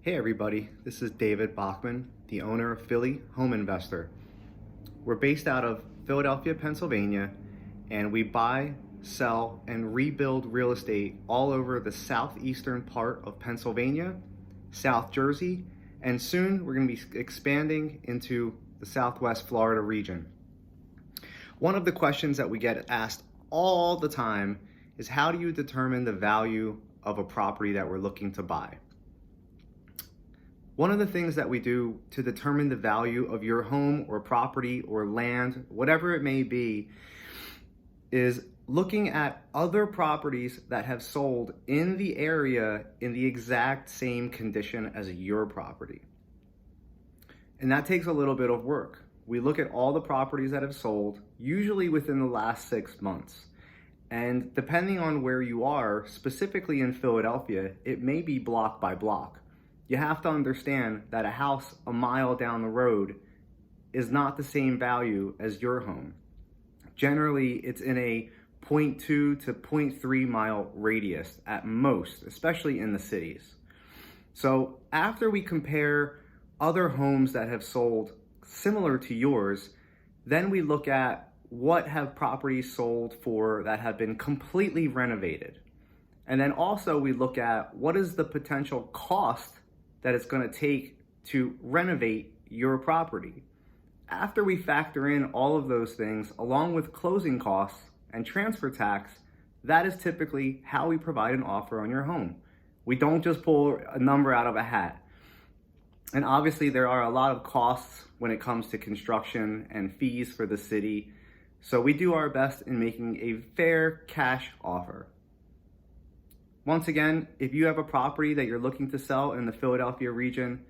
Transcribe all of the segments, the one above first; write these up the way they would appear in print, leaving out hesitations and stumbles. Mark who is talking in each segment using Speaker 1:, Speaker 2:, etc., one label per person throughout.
Speaker 1: Hey everybody, this is David Bokman, the owner of Philly Home Investor. We're based out of Philadelphia, Pennsylvania, and we buy, sell, and rebuild real estate all over the southeastern part of Pennsylvania, South Jersey, and soon we're going to be expanding into the Southwest Florida region. One of the questions that we get asked all the time is, how do you determine the value of a property that we're looking to buy? One of the things that we do to determine the value of your home or property or land, whatever it may be, is looking at other properties that have sold in the area in the exact same condition as your property. And that takes a little bit of work. We look at all the properties that have sold, usually within the last 6 months. And depending on where you are, specifically in Philadelphia, it may be block by block. You have to understand that a house a mile down the road is not the same value as your home. Generally, it's in a 0.2 to 0.3 mile radius at most, especially in the cities. So after we compare other homes that have sold similar to yours, then we look at what have properties sold for that have been completely renovated. And then also we look at what is the potential cost that it's going to take to renovate your property. After we factor in all of those things, along with closing costs and transfer tax, that is typically how we provide an offer on your home. We don't just pull a number out of a hat. And obviously there are a lot of costs when it comes to construction and fees for the city. So we do our best in making a fair cash offer. Once again, if you have a property that you're looking to sell in the Philadelphia region,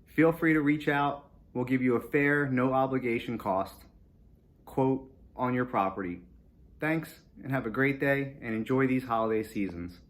Speaker 1: feel free to reach out. We'll give you a fair, no obligation cost quote on your property. Thanks, and have a great day and enjoy these holiday seasons.